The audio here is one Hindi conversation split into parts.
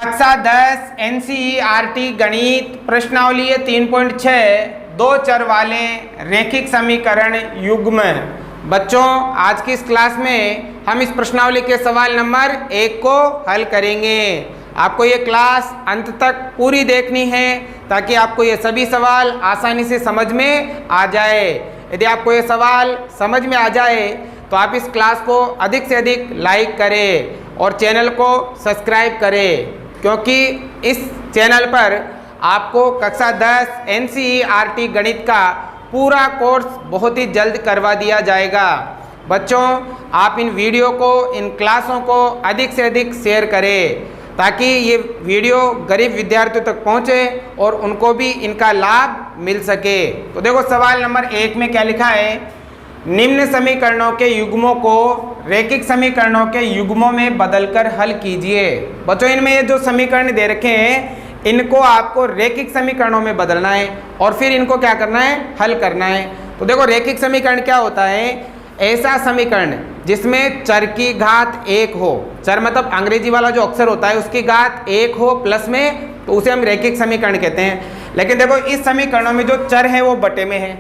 कक्षा 10 एनसीईआरटी गणित प्रश्नावली 3.6 दो चर वाले रैखिक समीकरण युग्म। बच्चों, आज की इस क्लास में हम इस प्रश्नावली के सवाल नंबर 1 को हल करेंगे। आपको ये क्लास अंत तक पूरी देखनी है ताकि आपको ये सभी सवाल आसानी से समझ में आ जाए। यदि आपको ये सवाल समझ में आ जाए तो आप इस क्लास को अधिक से अधिक लाइक करें और चैनल को सब्सक्राइब करें, क्योंकि इस चैनल पर आपको कक्षा 10 एनसीईआरटी गणित का पूरा कोर्स बहुत ही जल्द करवा दिया जाएगा। बच्चों, आप इन वीडियो को, इन क्लासों को अधिक से अधिक शेयर करें ताकि ये वीडियो गरीब विद्यार्थियों तक पहुंचे और उनको भी इनका लाभ मिल सके। तो देखो, सवाल नंबर 1 में क्या लिखा है, निम्न समीकरणों के युग्मों को रैखिक समीकरणों के युग्मों में बदलकर हल कीजिए। बच्चों, इनमें ये जो समीकरण दे रखे हैं इनको आपको रैखिक समीकरणों में बदलना है और फिर इनको क्या करना है, हल करना है। तो देखो, रैखिक समीकरण क्या होता है, ऐसा समीकरण जिसमें चर की घात 1 हो। चर मतलब अंग्रेजी वाला जो अक्षर होता है उसकी घात 1 हो प्लस में, तो उसे हम रैखिक समीकरण कहते हैं। लेकिन देखो, इस समीकरणों में जो चर है वो बटे में है।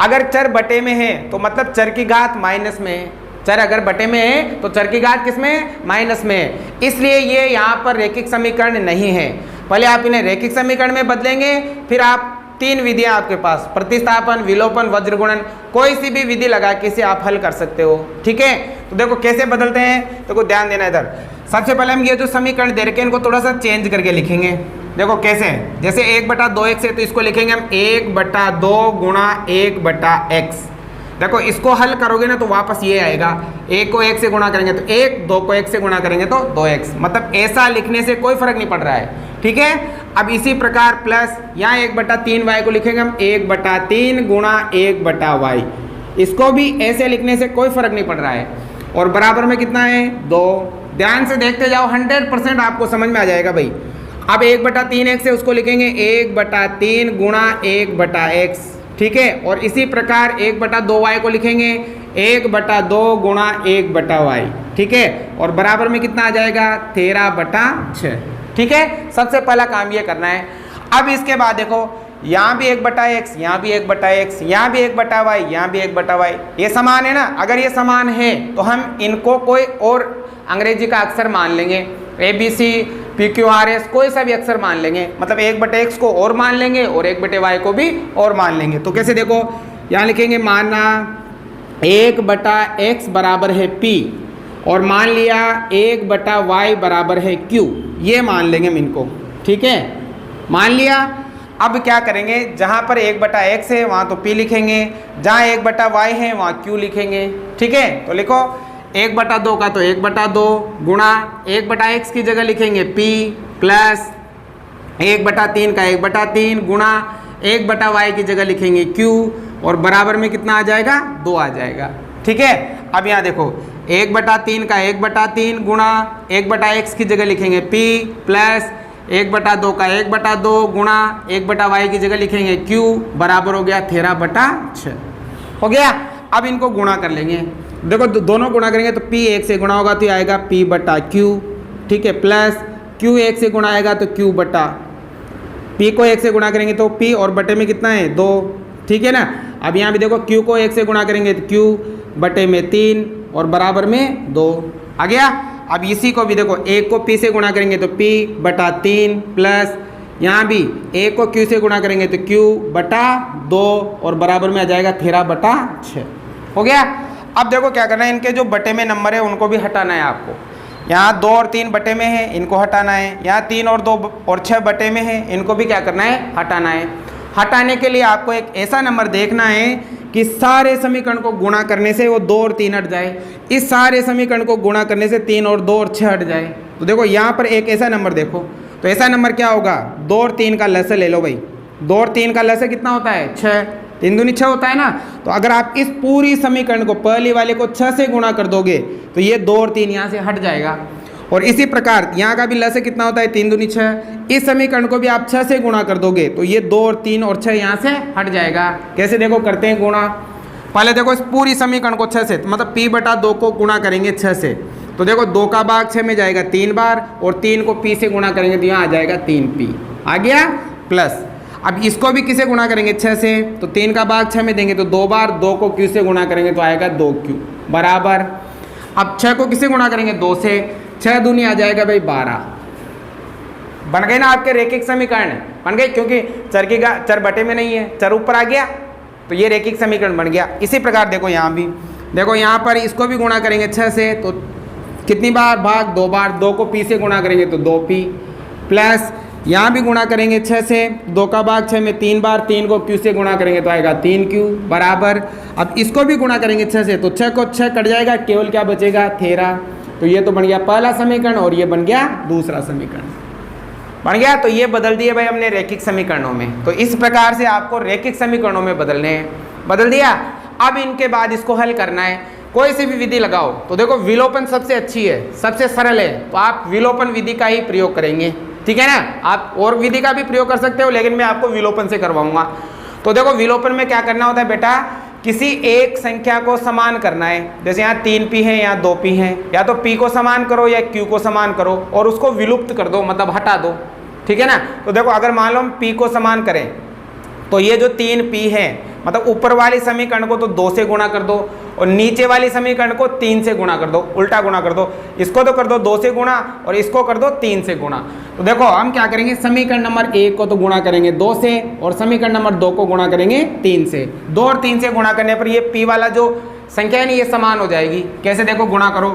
अगर चर बटे में है तो मतलब चर की घात माइनस में है। चर अगर बटे में है तो चर की घात किसमें, माइनस में है। इसलिए ये यहाँ पर रैखिक समीकरण नहीं है। पहले आप इन्हें रैखिक समीकरण में बदलेंगे, फिर आप 3 विधियां आपके पास, प्रतिस्थापन, विलोपन, वज्रगुणन, कोई सी भी विधि लगा के इसे आप हल कर सकते हो। ठीक है, तो देखो कैसे बदलते हैं, तो ध्यान देना इधर। सबसे पहले हम ये जो समीकरण दे रखे हैं इनको थोड़ा सा चेंज करके लिखेंगे। देखो कैसे, जैसे 1/2x है तो इसको लिखेंगे हम 1/2 गुणा 1/x। देखो, इसको हल करोगे ना तो वापस ये आएगा, 1 को 1 से गुणा करेंगे तो 1, 2 को 1 से गुणा करेंगे तो 2x। मतलब ऐसा लिखने से कोई फर्क नहीं पड़ रहा है। ठीक है, अब इसी प्रकार प्लस यहाँ 1/3y को लिखेंगे हम 1/3 गुणा 1/y। इसको भी ऐसे लिखने से कोई फर्क नहीं पड़ रहा है। और बराबर में कितना है, 2। ध्यान से देखते जाओ, 100% आपको समझ में आ जाएगा भाई। अब 1/3x है उसको लिखेंगे 1/3 गुणा 1/x। ठीक है, और इसी प्रकार 1/2y को लिखेंगे 1/2 गुणा 1/y। ठीक है, और बराबर में कितना आ जाएगा, 13/6। ठीक है, सबसे पहला काम ये करना है। अब इसके बाद देखो, यहाँ भी 1/x, यहाँ भी 1/x, यहाँ भी 1/y, यहाँ भी 1/y। ये समान है ना। अगर ये समान है तो हम इनको कोई और अंग्रेजी का अक्षर मान लेंगे, ABC, PQRS, कोई सा भी अक्षर मान लेंगे। मतलब 1/x को और मान लेंगे और 1/y को भी और मान लेंगे। तो कैसे, देखो यहाँ लिखेंगे, मानना 1/x बराबर है P और मान लिया 1/y बराबर है Q। ये मान लेंगे हम इनको। ठीक है, मान लिया। अब क्या करेंगे, जहाँ पर 1/x है वहाँ तो P लिखेंगे, जहाँ 1/y है वहाँ Q लिखेंगे। ठीक है, तो लिखो 1/2 का तो 1/2 गुणा 1/x की जगह लिखेंगे P प्लस 1/3 का 1/3 गुणा 1/y की जगह लिखेंगे Q और बराबर में कितना आ जाएगा, 2 आ जाएगा। ठीक है, अब यहाँ देखो 1/3 का 1/3 गुणा 1/x की जगह लिखेंगे P प्लस 1/2 का 1/2 गुणा 1/y की जगह लिखेंगे Q बराबर हो गया 13/6। हो गया। अब इनको गुणा कर लेंगे। देखो, दोनों गुणा करेंगे तो P 1 से गुणा होगा तो ये आएगा P/Q। ठीक है, प्लस Q 1 से गुणा आएगा तो Q बटा P को 1 से गुणा करेंगे तो P और बटे में कितना है, 2। ठीक है ना। अब यहाँ भी देखो, Q को 1 से गुणा करेंगे तो Q बटे में 3 और बराबर में 2 आ गया। अब इसी को भी देखो, 1 को P से गुणा करेंगे तो P/3 प्लस यहाँ भी 1 को Q से गुणा करेंगे तो Q/2 और बराबर में आ जाएगा 13/6। हो गया। अब देखो क्या करना है, इनके जो बटे में नंबर है उनको भी हटाना है आपको। यहाँ 2 और 3 बटे में है, इनको हटाना है। यहाँ 3 और 2 और 6 बटे में है, इनको भी क्या करना है, हटाना है। हटाने के लिए आपको एक ऐसा नंबर देखना है कि सारे समीकरण को गुणा करने से वो 2 और 3 हट जाए, इस सारे समीकरण को गुणा करने से 3 और 2 और 6 हट जाए। तो देखो यहाँ पर एक ऐसा नंबर देखो, तो ऐसा नंबर क्या होगा, 2 और 3 का लसागु ले लो भाई। 2 और 3 का लसागु कितना होता है, 6। 3 दूनी 6 होता है ना। तो अगर आप इस पूरी समीकरण को, पहले वाले को 6 से गुणा कर दोगे तो ये 2 और 3 यहाँ से हट जाएगा। और इसी प्रकार यहाँ का भी लसागु कितना होता है, 3 दूनी 6। इस समीकरण को भी आप 6 से गुणा कर दोगे तो ये 2 और 3 और 6 यहाँ से हट जाएगा। कैसे, देखो करते हैं गुणा। पहले देखो इस पूरी समीकरण को 6 से, मतलब P/2 को गुणा करेंगे 6 से। तो देखो 2 का भाग 6 में जाएगा 3 बार, और 3 को p से गुणा करेंगे तो यहाँ आ जाएगा 3p, आ गया प्लस। अब इसको भी किसे गुणा करेंगे 6 से, तो 3 का भाग 6 में देंगे तो 2 बार, 2 को q से गुणा करेंगे तो आएगा 2q बराबर। अब 6 को किसे गुणा करेंगे 2 से, 6 दूनी आ जाएगा भाई 12। बन गए ना आपके रेखिक समीकरण, बन गए, क्योंकि चर की चर बटे में नहीं है, चर ऊपर आ गया तो ये रेखिक समीकरण बन गया। इसी प्रकार देखो यहाँ भी, देखो यहाँ पर इसको भी गुणा करेंगे 6 से तो कितनी बार भाग 2 बार, 2 को p से गुणा करेंगे तो 2p प्लस यहाँ भी गुणा करेंगे 6 से, 2 का भाग 6 में 3 बार, 3 को q से गुणा करेंगे तो आएगा 3q बराबर। अब इसको भी गुणा करेंगे 6 से तो 6 को 6 कट जाएगा, केवल क्या बचेगा 13। तो ये तो बन गया पहला समीकरण और ये बन गया दूसरा समीकरण, बन गया। तो ये बदल दिए भाई हमने रेखिक समीकरणों में। तो इस प्रकार से आपको रेखिक समीकरणों में बदलने हैं, बदल दिया। अब इनके बाद इसको हल करना है, कोई सी भी विधि लगाओ। तो देखो विलोपन सबसे अच्छी है, सबसे सरल है, तो आप विलोपन विधि का ही प्रयोग करेंगे, ठीक है ना। आप और विधि का भी प्रयोग कर सकते हो, लेकिन मैं आपको विलोपन से करवाऊंगा। तो देखो विलोपन में क्या करना होता है बेटा, किसी एक संख्या को समान करना है। जैसे यहाँ 3p है, यहाँ 2p है, या तो p को समान करो या q को समान करो और उसको विलुप्त कर दो, मतलब हटा दो, ठीक है ना। तो देखो अगर मान लो हम p को समान करें तो ये जो 3p है, मतलब ऊपर वाले समीकरण को तो 2 से गुणा कर दो और नीचे वाले समीकरण को 3 से गुणा कर दो, उल्टा गुणा कर दो। इसको तो कर दो 2 से गुणा और इसको कर दो 3 से गुणा। तो देखो हम क्या करेंगे, समीकरण नंबर 1 को तो गुणा करेंगे 2 से और समीकरण नंबर 2 को गुणा करेंगे 3 से। 2 और 3 से गुणा करने पर ये p वाला जो संख्या है ना, ये समान हो जाएगी। कैसे, देखो गुणा करो,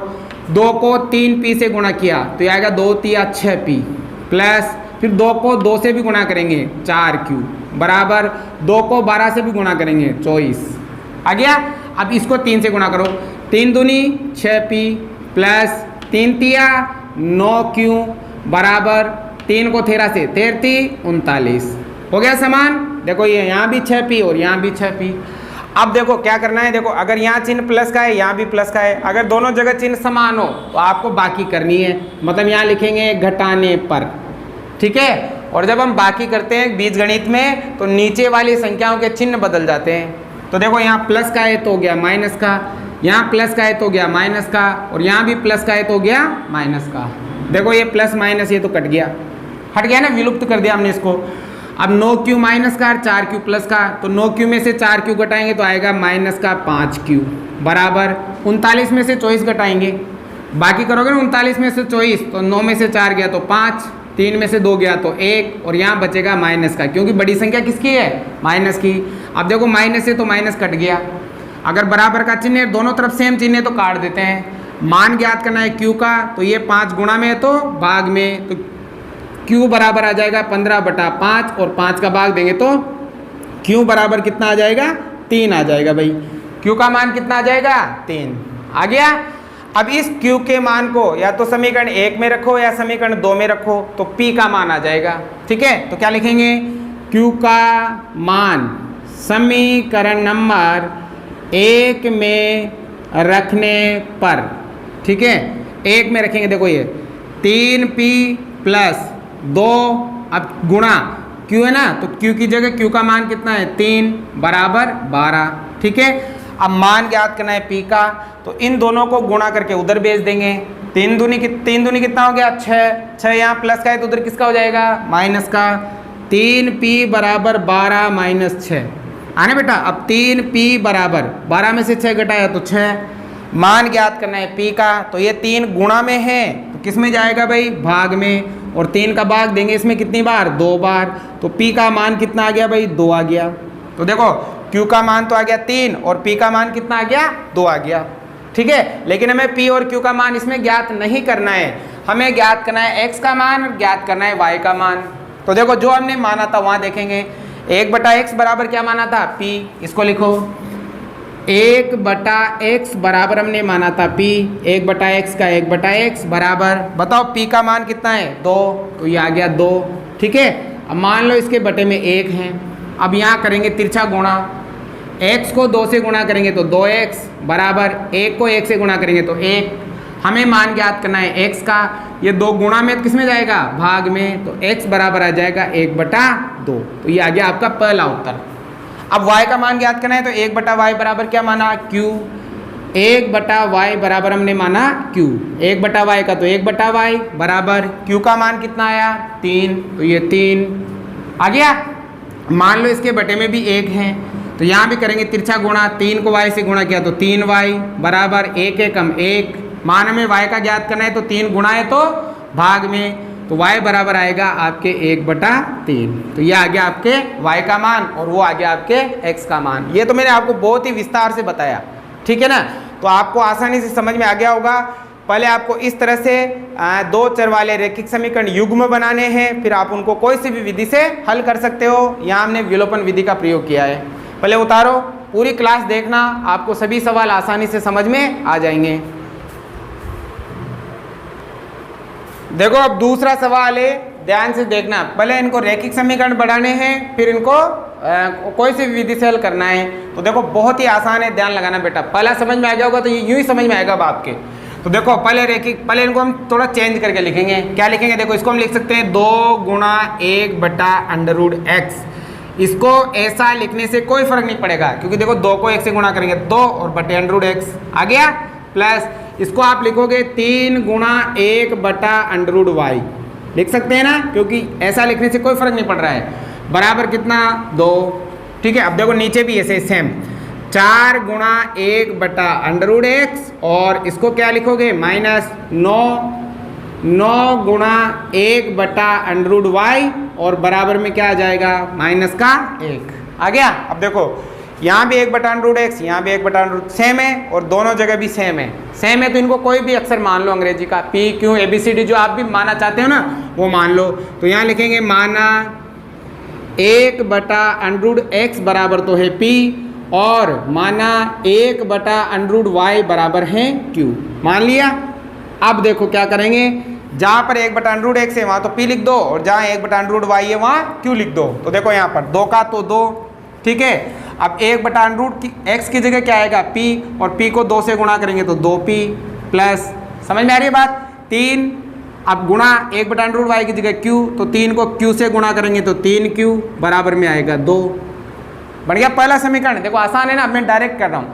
2 को 3p से गुणा किया तो ये आएगा 2 3 6p प्लस, फिर 2 को 2 से भी गुणा करेंगे 4q बराबर, 2 को 12 से भी गुणा करेंगे 24, आ गया। अब इसको 3 से गुणा करो, 3 दूनी 6p प्लस 3 तिया 9q बराबर, 3 को 13 से 33 39, हो गया समान। देखो ये यहाँ भी 6p और यहाँ भी 6p। अब देखो क्या करना है, देखो अगर यहाँ चिन्ह प्लस का है, यहाँ भी प्लस का है, अगर दोनों जगह चिन्ह समान हो तो आपको बाकी करनी है, मतलब यहाँ लिखेंगे घटाने पर, ठीक है। और जब हम बाकी करते हैं बीजगणित में तो नीचे वाली संख्याओं के चिन्ह बदल जाते हैं। तो देखो यहाँ प्लस का है तो हो गया माइनस का, यहाँ प्लस का है तो हो गया माइनस का, और यहाँ भी प्लस का है तो हो गया माइनस का। देखो ये प्लस माइनस ये तो कट गया, हट गया ना, विलुप्त कर दिया हमने इसको। अब 9q माइनस का और 4q प्लस का, तो 9q में से 4q घटाएंगे तो आएगा माइनस का 5q बराबर, 39 में से 24 घटाएंगे, बाकी करोगे ना 39 में से 24 तो 9 में से 4 गया तो 5, 3 में से 2 गया तो 1, और यहाँ बचेगा माइनस का, क्योंकि बड़ी संख्या किसकी है, माइनस की। अब देखो माइनस से तो माइनस कट गया, अगर बराबर का चिन्ह है, दोनों तरफ सेम चिन्ह है तो काट देते हैं। मान ज्ञात करना है q का, तो ये 5 गुणा में है तो भाग में, तो q बराबर आ जाएगा 15/5 और 5 का भाग देंगे तो q बराबर कितना आ जाएगा, 3 आ जाएगा भाई। q का मान कितना आ जाएगा, 3 आ गया। अब इस q के मान को या तो समीकरण 1 में रखो या समीकरण 2 में रखो तो p का मान आ जाएगा, ठीक है। तो क्या लिखेंगे, q का मान समीकरण नंबर 1 में रखने पर, ठीक है, 1 में रखेंगे। देखो ये 3p प्लस 2, अब गुणा q है ना, तो q की जगह q का मान कितना है, 3 बराबर 12, ठीक है। अब मान ज्ञात करना है p का, तो इन दोनों को गुणा करके उधर भेज देंगे। 3 दूनी कितना हो गया, 6 यहाँ प्लस का है तो उधर किसका हो जाएगा, माइनस का। 3p बराबर 12 माइनस 6 आने बेटा। अब 3p बराबर 12 में से 6 घटाया तो 6। मान ज्ञात करना है p का, तो ये 3 गुणा में है तो किस में जाएगा भाई, भाग में, और 3 का भाग देंगे इसमें कितनी बार, 2 बार। तो p का मान कितना आ गया भाई, 2 आ गया। तो देखो q का मान तो आ गया 3 और p का मान कितना आ गया, 2 आ गया, ठीक है। लेकिन हमें p और q का मान इसमें ज्ञात नहीं करना है, हमें ज्ञात करना है x का मान और ज्ञात करना है y का मान। तो देखो जो हमने माना था वहां देखेंगे, 1/x बराबर क्या माना था, p, इसको लिखो 1/x बराबर हमने माना था p, 1/x का 1/x बराबर, बताओ p का मान कितना है, 2, तो ये आ गया 2, ठीक है। अब मान लो इसके बटे में 1 है, अब यहाँ करेंगे तिरछा गुणा, x को 2 से गुणा करेंगे तो 2x बराबर, 1 को 1 से गुणा करेंगे तो 1। हमें मान ज्ञात करना है x का, ये 2 गुणा में किस में जाएगा, भाग में, तो x बराबर आ जाएगा 1/2। तो ये आ गया आपका पहला उत्तर। अब y का मान ज्ञात करना है तो 1/y बराबर क्या माना, q, 1 बटा वाई बराबर हमने माना क्यू, 1 बटा वाई का तो 1 बटा वाई बराबर क्यू का मान कितना आया 3, तो ये 3 आ गया। मान लो इसके बटे में भी 1 है तो यहाँ भी करेंगे तिरछा गुणा, 3 को वाई से गुणा किया तो 3 वाई बराबर 1 एकम 1, मान हमें वाई का ज्ञात करना है तो 3 गुणा है तो भाग में, तो y बराबर आएगा आपके 1 बटा 3। तो ये आ गया आपके y का मान और वो आ गया आपके x का मान। ये तो मैंने आपको बहुत ही विस्तार से बताया, ठीक है ना। तो आपको आसानी से समझ में आ गया होगा। पहले आपको इस तरह से दो चर वाले रैखिक समीकरण युग्म बनाने हैं, फिर आप उनको कोई सी भी विधि से हल कर सकते हो। यहाँ हमने विलोपन विधि का प्रयोग किया है। पहले उतारो, पूरी क्लास देखना, आपको सभी सवाल आसानी से समझ में आ जाएंगे। देखो अब दूसरा सवाल है, ध्यान से देखना। पहले इनको रैखिक समीकरण बढ़ाने हैं, फिर इनको कोई सी विधि से हल करना है। तो देखो बहुत ही आसान है, ध्यान लगाना बेटा। पहला समझ में आ गया होगा तो ये यूं ही समझ में आएगा अब आपके। तो देखो पहले इनको हम थोड़ा चेंज करके लिखेंगे। क्या लिखेंगे? देखो इसको हम लिख सकते हैं 2 गुणा 1 बटा अंडर x। इसको ऐसा लिखने से कोई फर्क नहीं पड़ेगा, क्योंकि देखो 2 को 1 से गुणा करेंगे 2 और बटे अंडर x आ गया, प्लस इसको आप लिखोगे 3 गुणा 1 बटा अंडर y, लिख सकते हैं ना, क्योंकि ऐसा लिखने से कोई फर्क नहीं पड़ रहा है। बराबर कितना 2, ठीक है। अब देखो नीचे भी ऐसे सेम 4 गुणा 1 बटा अंडर x और इसको क्या लिखोगे माइनस 9 गुणा 1 बटा अंडर y और बराबर में क्या आ जाएगा माइनस का 1 आ गया। अब देखो यहाँ भी 1 बटा अंडर x, यहाँ भी 1 बटा अंडर सेम है और दोनों जगह भी सेम है। सेम है तो इनको कोई भी अक्षर मान लो अंग्रेजी का, p q ABCD जो आप भी माना चाहते हो ना वो मान लो। तो यहाँ लिखेंगे माना 1 बटा अंडर x बराबर तो है p और माना 1 बटा अंडर y बराबर है q, मान लिया। अब देखो क्या करेंगे, जहाँ पर 1 बटा अंडर x है वहाँ तो p लिख दो और जहाँ 1 बटा अंडर y है वहाँ q लिख दो। तो देखो यहाँ पर 2 का तो 2, ठीक है। अब 1 बटा अंडर x की जगह क्या आएगा p और p को 2 से गुणा करेंगे तो 2p प्लस, समझ में आ रही है बात, 3। अब गुणा 1 बटा अंडर y की जगह q, तो 3 को q से गुणा करेंगे तो 3q बराबर में आएगा 2। बन गया पहला समीकरण। देखो आसान है ना, अब मैं डायरेक्ट कर रहा हूँ,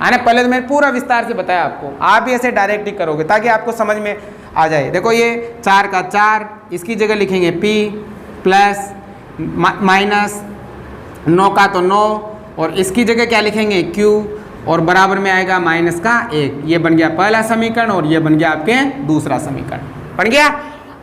आने पहले तो मैंने पूरा विस्तार से बताया आपको, आप भी ऐसे डायरेक्ट ही करोगे ताकि आपको समझ में आ जाए। देखो ये 4 का 4, इसकी जगह लिखेंगे p प्लस माइनस 9 का तो 9 और इसकी जगह क्या लिखेंगे q और बराबर में आएगा माइनस का 1। ये बन गया पहला समीकरण और ये बन गया आपके दूसरा समीकरण, बन गया।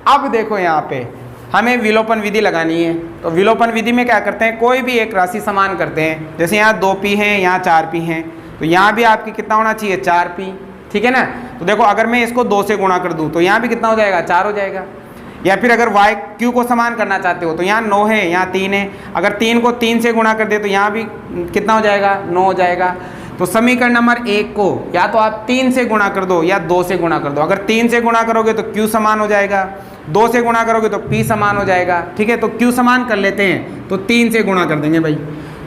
अब देखो यहाँ पे हमें विलोपन विधि लगानी है। तो विलोपन विधि में क्या करते हैं, कोई भी एक राशि समान करते हैं। जैसे यहाँ 2p है, यहाँ 4p है, तो यहाँ भी आपकी कितना होना चाहिए 4p, ठीक है ना। तो देखो अगर मैं इसको 2 से गुणा कर दूँ तो यहाँ भी कितना हो जाएगा 4 हो जाएगा। या फिर अगर y q को समान करना चाहते हो तो यहाँ 9 है, यहाँ 3 है, अगर 3 को 3 से गुणा कर दे तो यहाँ भी कितना हो जाएगा 9 हो जाएगा। तो समीकरण नंबर 1 को या तो आप 3 से गुणा कर दो या 2 से गुणा कर दो। अगर 3 से गुणा करोगे तो q समान हो जाएगा, 2 से गुणा करोगे तो p समान हो जाएगा, ठीक है। तो q समान कर लेते हैं तो 3 से गुणा कर देंगे भाई।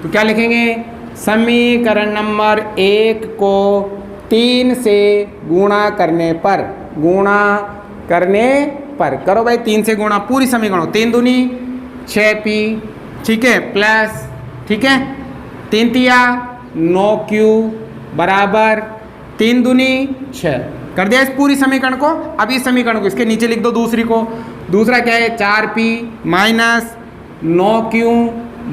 तो क्या लिखेंगे, समीकरण नंबर 1 को 3 से गुणा करने पर करो भाई, 3 से गुणा पूरी समीकरण, 3 दूनी 6p, ठीक है, प्लस, ठीक है, 3 तिया 9q बराबर 3 दूनी 6 कर दिया इस पूरी समीकरण को। अब इस समीकरण को इसके नीचे लिख दो दूसरी को। दूसरा क्या है 4p माइनस 9q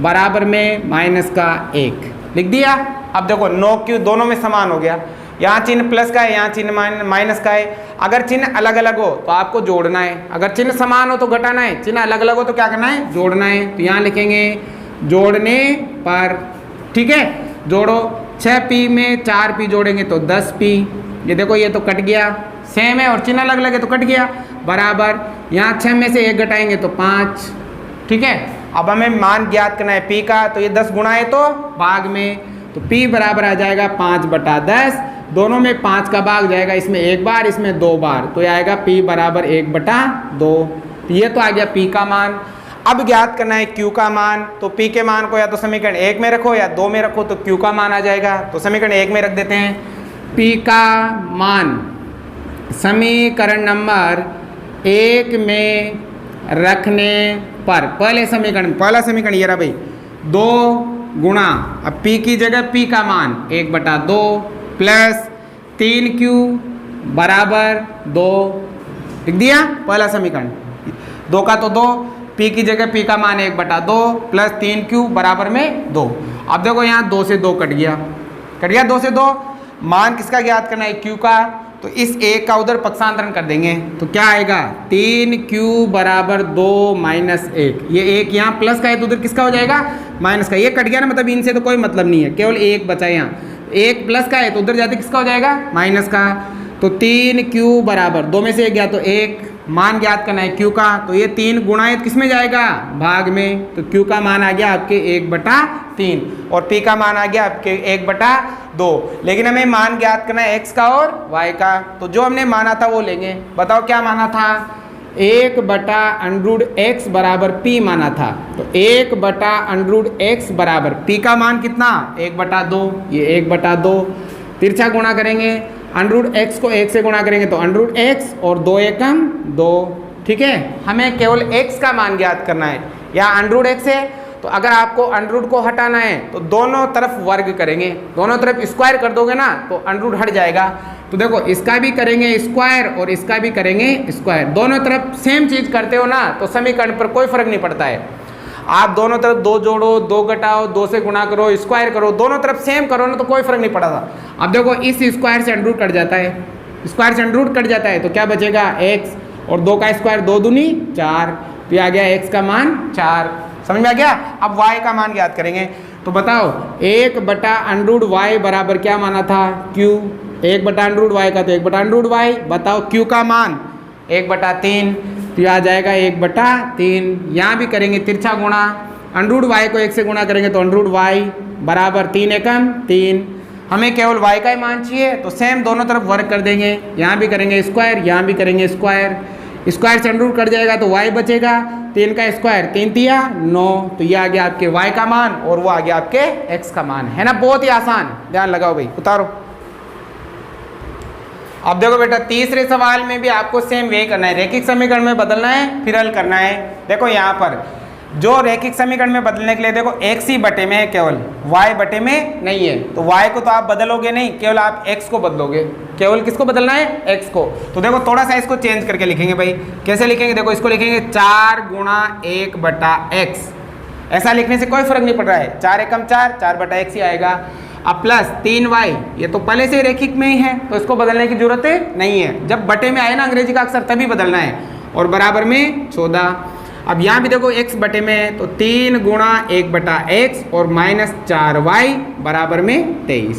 बराबर में माइनस का 1 लिख दिया। अब देखो 9q दोनों में समान हो गया, यहाँ चिन्ह प्लस का है, यहाँ चिन्ह माइनस का है। अगर चिन्ह अलग अलग हो तो आपको जोड़ना है, अगर चिन्ह समान हो तो घटाना है, चिन्ह अलग अलग हो तो क्या करना है जोड़ना है। तो यहाँ लिखेंगे जोड़ने पर, ठीक है, जोड़ो 6p में 4p जोड़ेंगे तो 10p। ये देखो ये तो कट गया, सेम है और चिन्ह अलग अलग है तो कट गया, बराबर यहाँ 6 में से 1 घटाएंगे तो 5, ठीक है। अब हमें मान ज्ञात करना है p का, तो ये 10 गुणा है तो भाग में, तो p बराबर आ जाएगा 5 बटा 10। दोनों में 5 का भाग जाएगा, इसमें 1 बार इसमें 2 बार, तो ये आएगा p बराबर 1 बटा 2। ये तो आ गया p का मान। अब ज्ञात करना है q का मान। तो p के मान को या तो समीकरण 1 में रखो या 2 में रखो तो q का मान आ जाएगा। तो समीकरण 1 में रख देते हैं। p का मान समीकरण नंबर 1 में रखने पर, पहला समीकरण ये रहा भाई 2 गुणा, अब p की जगह p का मान 1 बटा 2 प्लस 3q बराबर 2 लिख दिया पहला समीकरण। 2 का तो 2, p की जगह p का मान 1/2 प्लस 3q बराबर में 2। अब देखो यहाँ 2 से 2 कट गया 2 से 2। मान किसका ज्ञात करना है? q का। तो इस 1 का उधर पक्षांतरण कर देंगे तो क्या आएगा? 3q बराबर 2 माइनस 1। ये 1 यहाँ प्लस का है तो उधर किसका हो जाएगा? माइनस का। ये कट गया ना, मतलब इनसे तो कोई मतलब नहीं है, केवल 1 बचा यहाँ। 1 प्लस का है तो उधर जाते किसका हो जाएगा? माइनस का। तो 3q बराबर 2 में से 1 गया तो 1। मान ज्ञात करना है q का, तो ये 3 गुणायत किस में जाएगा? भाग में। तो q का मान आ गया आपके 1/3 और p का मान आ गया आपके 1/2। लेकिन हमें मान ज्ञात करना है x का और y का। तो जो हमने माना था वो लेंगे। बताओ क्या माना था? 1/√x बराबर p माना था। तो 1/√x बराबर p का मान कितना? 1/2। ये 1/2 तिरछा गुणा करेंगे, √x को 1 से गुणा करेंगे तो √x और 2 एकम 2। ठीक है, हमें केवल x का मान ज्ञात करना है। या √x है तो अगर आपको √ को हटाना है तो दोनों तरफ वर्ग करेंगे, दोनों तरफ स्क्वायर कर दोगे ना तो √ हट जाएगा। तो देखो इसका भी करेंगे स्क्वायर और इसका भी करेंगे स्क्वायर। दोनों तरफ सेम चीज करते हो ना तो समीकरण पर कोई फर्क नहीं पड़ता है। आप दोनों तरफ 2 जोड़ो, 2 घटाओ, 2 से गुणा करो, स्क्वायर करो, दोनों तरफ सेम करो ना तो कोई फर्क नहीं पड़ता। अब देखो इस स्क्वायर से √ कट जाता है, स्क्वायर से √ कट जाता है तो क्या बचेगा? x और 2 का स्क्वायर 2 दूनी 4। तो आ गया x का मान 4। समझ में आ गया? अब y का मान ज्ञात करेंगे। तो बताओ 1/√y बराबर क्या माना था? q। 1/√y का तो 1/√y। बताओ q का मान 1/3। तो आ जाएगा 1/3। यहाँ भी करेंगे तिरछा गुणा, √y को 1 से गुणा करेंगे तो √y बराबर 3 एकम 3। हमें केवल y का ही मान चाहिए तो सेम दोनों तरफ वर्ग कर देंगे। यहाँ भी करेंगे स्क्वायर, यहाँ भी करेंगे स्क्वायर। स्क्वायर से √ कट जाएगा तो y बचेगा। 3 का स्क्वायर 3 तिया 9। तो ये आ गया आपके y का मान और वो आ गया आपके x का मान। है ना, बहुत ही आसान। ध्यान लगाओ भाई, उतारो। अब देखो बेटा तीसरे सवाल में भी आपको सेम वे करना है, रैखिक समीकरण में बदलना है फिर हल करना है। देखो यहाँ पर जो रैखिक समीकरण में बदलने के लिए देखो x ही बटे में है, केवल y बटे में नहीं है। तो y को तो आप बदलोगे नहीं, केवल आप x को बदलोगे। केवल किसको बदलना है? x को। तो देखो थोड़ा सा इसको चेंज करके लिखेंगे भाई। कैसे लिखेंगे? देखो इसको लिखेंगे 4 गुणा 1/x। ऐसा लिखने से कोई फर्क नहीं पड़ रहा है। 4 एकम 4, 4/x ही आएगा। अब प्लस 3y, ये तो पहले से रैखिक में ही है तो इसको बदलने की जरूरत नहीं है। जब बटे में आए ना अंग्रेजी का अक्षर तभी बदलना है। और बराबर में 14। अब यहाँ भी देखो x बटे में है तो 3 गुणा 1/x और -4y बराबर में 23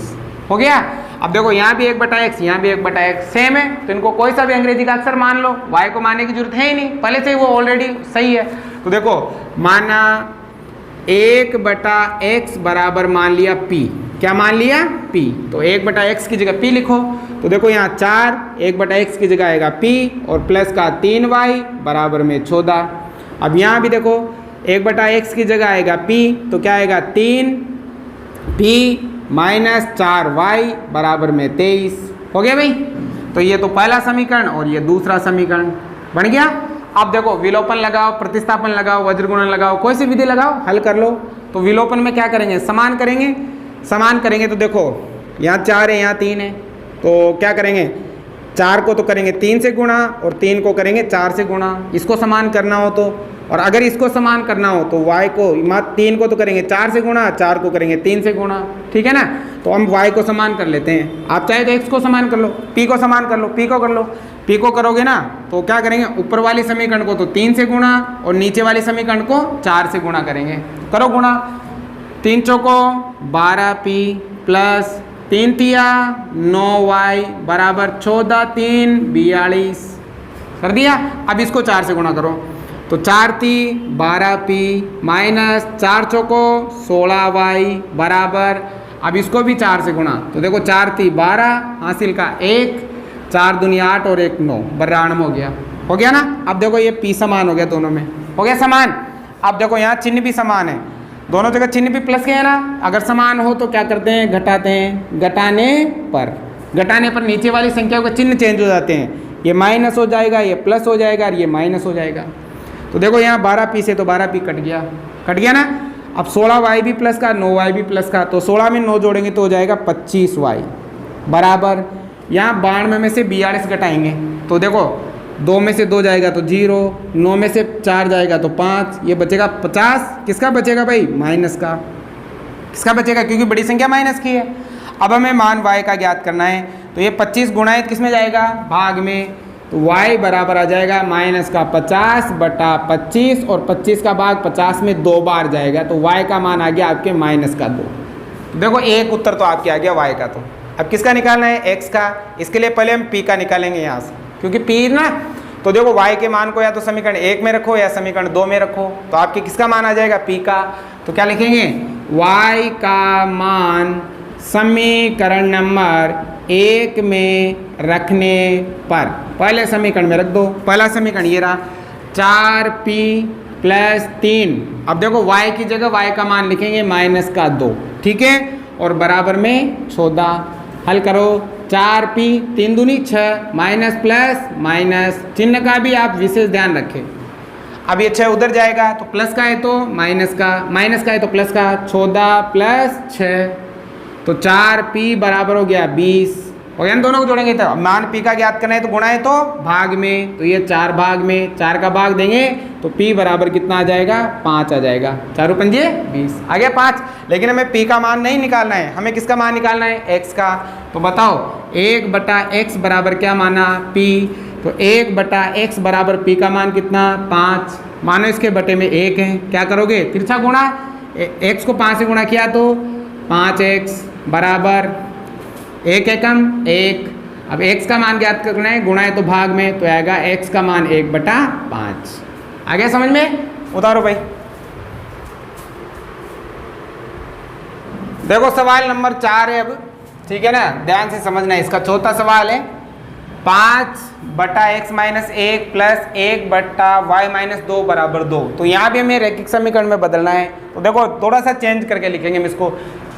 हो गया। अब देखो यहाँ भी 1/x, यहाँ भी 1/x सेम है तो इनको कोई सा भी अंग्रेजी का अक्षर मान लो, y को मानने की जरूरत है ही नहीं, पहले से ही वो ऑलरेडी सही है। तो देखो माना 1/x बराबर मान लिया p। क्या मान लिया? p। तो 1/x की जगह p लिखो। तो देखो यहाँ 4, 1/x की जगह आएगा p और प्लस का 3y बराबर में 14। अब यहाँ भी देखो 1/x की जगह आएगा p तो क्या आएगा? 3p -4y बराबर में 23 हो गया भाई। तो ये तो पहला समीकरण और ये दूसरा समीकरण बन गया। अब देखो विलोपन लगाओ, प्रतिस्थापन लगाओ, वज्रगुणन लगाओ, कोई सी विधि लगाओ, हल कर लो। तो विलोपन में क्या करेंगे? समान करेंगे। समान करेंगे तो देखो यहाँ 4 है, यहाँ 3 है, तो क्या करेंगे? 4 को तो करेंगे 3 से गुणा और 3 को करेंगे 4 से गुणा। इसको समान करना हो तो, और अगर इसको समान करना हो तो y को 3 को तो करेंगे 4 से गुणा, 4 को करेंगे 3 से गुणा। ठीक है ना, तो हम y को समान कर लेते हैं। आप चाहे तो x को समान कर लो, p को समान कर लो, p को कर लो। p को करोगे ना तो क्या करेंगे? ऊपर वाली समीकरण को तो 3 से गुणा और नीचे वाली समीकरण को 4 से गुणा करेंगे। करो गुणा। 3 चौको 12p प्लस 3 तिया 9y बराबर 14 3 42 कर दिया। अब इसको 4 से गुणा करो तो 4 ती 12p माइनस 4 चौको 16y बराबर, अब इसको भी 4 से गुणा तो देखो 4 ती 12 हासिल का 1, 4 दूनी 8 और 1 9 92 हो गया ना। अब देखो ये p समान हो गया, दोनों में हो गया समान। अब देखो यहाँ चिन्ह भी समान है, दोनों जगह चिन्ह भी प्लस के है ना। अगर समान हो तो क्या करते हैं? घटाते हैं। घटाने पर नीचे वाली संख्या के चिन्ह चेंज हो जाते हैं। ये माइनस हो जाएगा, ये प्लस हो जाएगा और ये माइनस हो जाएगा। तो देखो यहाँ 12p से तो 12p कट गया ना। अब 16y भी प्लस का, 9y भी प्लस का, तो 16 में 9 जोड़ेंगे तो हो जाएगा 25y बराबर यहाँ 92 में से 42 घटाएंगे तो देखो 2 में से 2 जाएगा तो 0, 9 में से 4 जाएगा तो 5, ये बचेगा 50। किसका बचेगा भाई? माइनस का। किसका बचेगा? क्योंकि बड़ी संख्या माइनस की है। अब हमें मान y का ज्ञात करना है तो ये 25 गुणायित किस में जाएगा? भाग में। तो y बराबर आ जाएगा माइनस का 50 बटा 25 और 25 का भाग 50 में 2 बार जाएगा तो y का मान आ गया आपके माइनस का 2। देखो एक उत्तर तो आपके आ गया y का। तो अब किसका निकालना है? x का। इसके लिए पहले हम p का निकालेंगे यहाँ से, क्योंकि p ना, तो देखो y के मान को या तो समीकरण 1 में रखो या समीकरण 2 में रखो, तो आपके किसका मान आ जाएगा? p का। तो क्या लिखेंगे? y का मान समीकरण नंबर 1 में रखने पर, पहले समीकरण में रख दो। पहला समीकरण ये रहा 4p + 3। अब देखो y की जगह y का मान लिखेंगे माइनस का 2, ठीक है, और बराबर में 14। हल करो 4p 3 दूनी 6, माइनस प्लस माइनस, चिन्ह का भी आप विशेष ध्यान रखें। अब ये 6 उधर जाएगा तो प्लस का है तो माइनस का, माइनस का है तो प्लस का, 14 + 6 तो 4p बराबर हो गया 20। और यानी दोनों को जोड़ेंगे तो मान p का ज्ञात करना है तो गुणा है तो भाग में, तो ये 4 भाग में 4 का भाग देंगे तो p बराबर कितना आ जाएगा? 5 आ जाएगा। 4 × 5 = 20 आ गया 5। लेकिन हमें p का मान नहीं निकालना है, हमें किसका मान निकालना है? x का। तो बताओ 1/x बराबर क्या माना? p। तो 1/x बराबर p का मान कितना? 5। मानो इसके बटे में 1 है, क्या करोगे? तिरछा गुणा, x को 5 से गुणा किया तो 5x बराबर 1 एकम 1। अब x का मान ज्ञात करना है, गुणा है तो भाग में, तो आएगा x का मान 1/5। आ गया समझ में? उतारो भाई। देखो सवाल नंबर 4 है अब, ठीक है ना, ध्यान से समझना है। इसका चौथा सवाल है 5/x - 1 + 1/y - 2 बराबर 2। तो यहाँ भी हमें रैखिक समीकरण में बदलना है। तो देखो थोड़ा सा चेंज करके लिखेंगे हम इसको।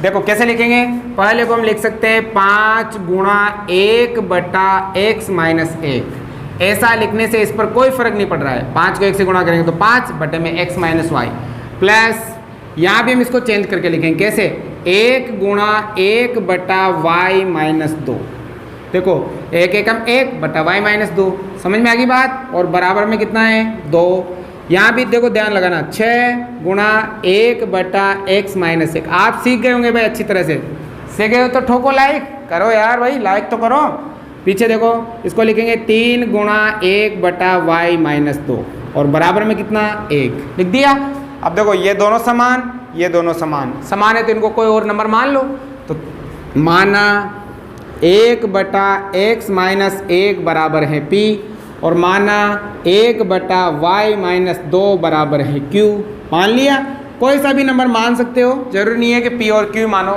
देखो कैसे लिखेंगे? पहले को हम लिख सकते हैं 5 × 1/x - 1। ऐसा लिखने से इस पर कोई फर्क नहीं पड़ रहा है। 5 को 1 से गुणा करेंगे तो 5 बटे में x - y प्लस, यहाँ भी हम इसको चेंज करके लिखेंगे। कैसे? 1 × 1/y - 2। देखो 1 एकम 1/y - 2, समझ में आ गई बात? और बराबर में कितना है? 2। यहाँ भी देखो ध्यान लगाना, 6 × 1/x - 1। आप सीख गए होंगे भाई अच्छी तरह से। सीख गए हो तो ठोको लाइक, करो यार भाई, लाइक तो करो। पीछे देखो, इसको लिखेंगे 3 × 1/y - 2 और बराबर में कितना? 1 लिख दिया। अब देखो ये दोनों समान, ये दोनों समान है तो इनको कोई और नंबर मान लो। तो माना 1/x - 1 बराबर है p और माना 1/y - 2 बराबर है q। मान लिया, कोई सा भी नंबर मान सकते हो, जरूरी नहीं है कि p और q मानो।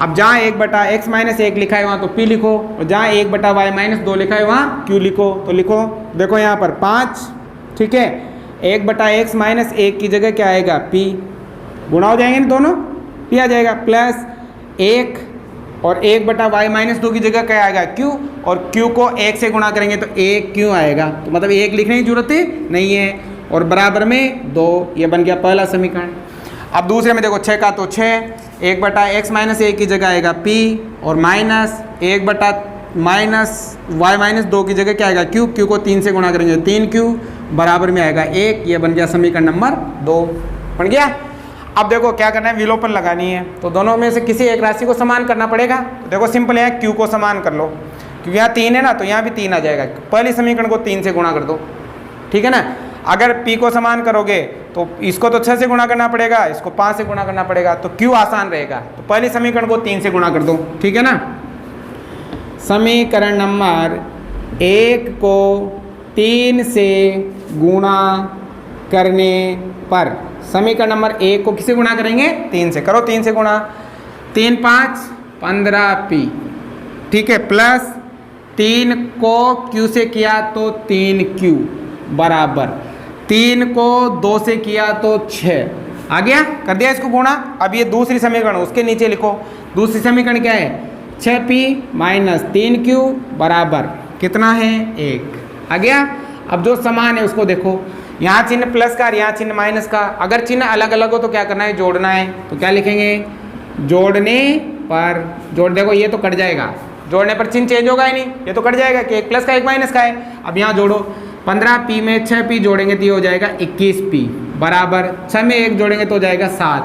अब जहाँ 1/x - 1 लिखा है वहाँ तो p लिखो, और जहाँ 1/y - 2 लिखा है वहाँ q लिखो। तो लिखो, देखो यहाँ पर 5, ठीक है, 1/x - 1 की जगह क्या आएगा? p। गुणा हो जाएंगे ना दोनों, p आ जाएगा प्लस 1 और 1/y - 2 की जगह क्या आएगा? q, और q को 1 से गुणा करेंगे तो 1q आएगा। तो मतलब 1 लिखने की जरूरत नहीं है, और बराबर में 2। ये बन गया पहला समीकरण। अब दूसरे में देखो 6 का तो 6, 1/x - 1 की जगह आएगा p और माइनस 1/y - 2 की जगह क्या आएगा? q को 3 से गुणा करेंगे 3q बराबर में आएगा 1। ये बन गया समीकरण नंबर 2। बन गया। अब देखो क्या करना है? विलोपन लगानी है, तो दोनों में से किसी एक राशि को समान करना पड़ेगा। तो देखो सिंपल है, q को समान कर लो, क्योंकि यहाँ 3 है ना, तो यहाँ भी 3 आ जाएगा। पहली समीकरण को 3 से गुणा कर दो, ठीक है ना। अगर p को समान करोगे तो इसको तो 6 से गुणा करना पड़ेगा, इसको 5 से गुणा करना पड़ेगा, तो q आसान रहेगा। तो पहली समीकरण को 3 से गुणा कर दो, ठीक है ना। समीकरण नंबर 1 को 3 से गुणा करने पर, समीकरण नंबर 1 को किसे गुणा करेंगे? 3 से। करो 3 से गुणा, 3 × 5 = 15p, ठीक है, प्लस 3 को q से किया तो 3q बराबर 3 को 2 से किया तो 6 आ गया। कर दिया इसको गुणा। अब ये दूसरी समीकरण, उसके नीचे लिखो दूसरी समीकरण क्या है? 6p - 3q बराबर कितना है? 1 आ गया। अब जो समान है उसको देखो, यहाँ चिन्ह प्लस का और यहाँ चिन्ह माइनस का। अगर चिन्ह अलग अलग हो तो क्या करना है? जोड़ना है। तो क्या लिखेंगे? जोड़ने पर, जोड़, देखो ये तो कट जाएगा, जोड़ने पर चिन्ह चेंज होगा ही नहीं, ये तो कट जाएगा कि एक प्लस का एक माइनस का है। अब यहाँ जोड़ो, 15p में 6p जोड़ेंगे तो ये हो जाएगा 21p बराबर 6 में 1 जोड़ेंगे तो हो जाएगा 7।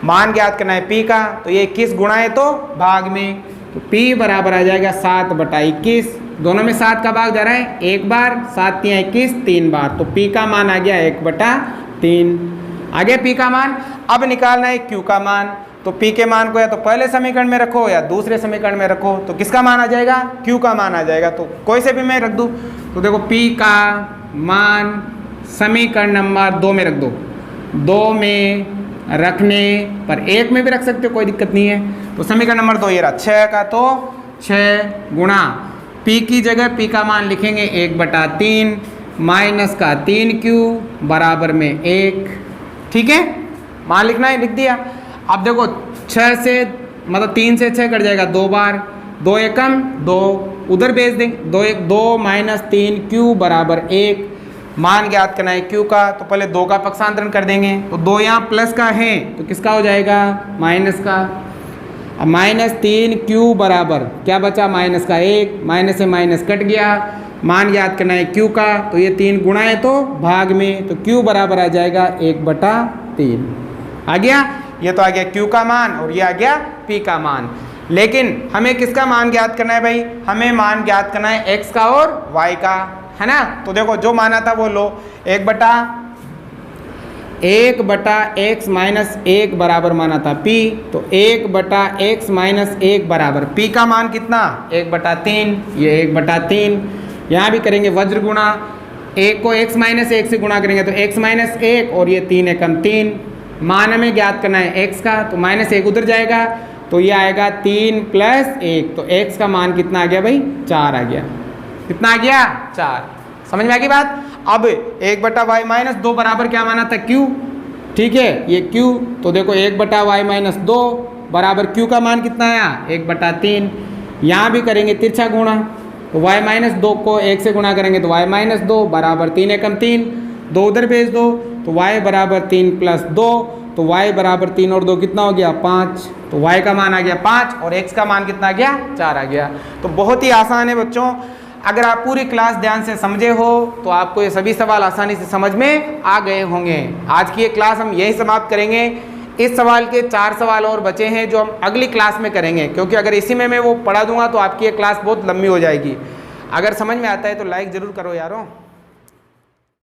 मान ज्ञात करना है p का, तो ये 21 गुणा है तो भाग में, तो p बराबर आ जाएगा 7/21। दोनों में 7 का भाग जा रहा है एक बार, 7 × 21 3 बार, तो p का मान आ गया 1/3। आगे p का मान। अब निकालना है q का मान, तो p के मान को या तो पहले समीकरण में रखो या दूसरे समीकरण में रखो, तो किसका मान आ जाएगा, q का मान आ जाएगा। तो कोई से भी मैं रख दूँ, तो देखो p का मान समीकरण नंबर 2 में रख दो, 2 में रखने पर 1 में भी रख सकते हो, कोई दिक्कत नहीं है। तो समीकरण नंबर 2 ये रहा 6 का, तो 6 गुणा p की जगह p का मान लिखेंगे 1/3 माइनस का 3q बराबर में 1। ठीक है, मान लिखना है, लिख दिया। अब देखो 6 से मतलब 3 से 6 कट जाएगा 2 बार, 2 एकम 2 उधर भेज देंगे, 2 1 2 माइनस 3q बराबर 1। मान ज्ञात करना है q का, तो पहले 2 का पक्षांतरण कर देंगे, तो 2 यहाँ प्लस का है तो किसका हो जाएगा, माइनस का। अब माइनस 3q बराबर क्या बचा, माइनस का 1, माइनस से माइनस कट गया। मान ज्ञात करना है q का, तो ये 3 गुणा है तो भाग में, तो q बराबर आ जाएगा 1/3। आ गया, ये तो आ गया q का मान और ये आ गया p का मान। लेकिन हमें किसका मान ज्ञात करना है भाई, हमें मान ज्ञात करना है x का और y का, है ना। तो देखो जो माना था वो लो, 1/x माइनस 1 बराबर माना था p, तो 1/x माइनस 1 बराबर p का मान कितना, 1/3, ये 1/3। यहाँ भी करेंगे वज्र गुणा, 1 को x माइनस 1 से गुणा करेंगे तो x माइनस 1 और ये 3 एकम 3। मान हमें ज्ञात करना है x का, तो माइनस 1 उधर जाएगा तो ये आएगा 3 + 1, तो x का मान कितना आ गया भाई, 4 आ गया। कितना आ गया, 4। समझ में आ गई बात। अब 1/y माइनस 2 बराबर क्या माना था, q। ठीक है, ये q, तो देखो 1/y माइनस 2 बराबर q का मान कितना आया, 1/3। यहाँ भी करेंगे तिरछा गुणा, तो y माइनस 2 को 1 से गुणा करेंगे तो y माइनस 2 बराबर 3 एकम 3, 2 उधर भेज दो, तो y बराबर 3 + 2, तो y बराबर 3 और 2 कितना हो गया, 5। तो y का मान आ गया 5 और x का मान कितना आ गया, 4 आ गया। तो बहुत ही आसान है बच्चों, अगर आप पूरी क्लास ध्यान से समझे हो तो आपको ये सभी सवाल आसानी से समझ में आ गए होंगे। आज की ये क्लास हम यही समाप्त करेंगे। इस सवाल के 4 सवाल और बचे हैं जो हम अगली क्लास में करेंगे, क्योंकि अगर इसी में मैं वो पढ़ा दूंगा तो आपकी ये क्लास बहुत लंबी हो जाएगी। अगर समझ में आता है तो लाइक ज़रूर करो यारों।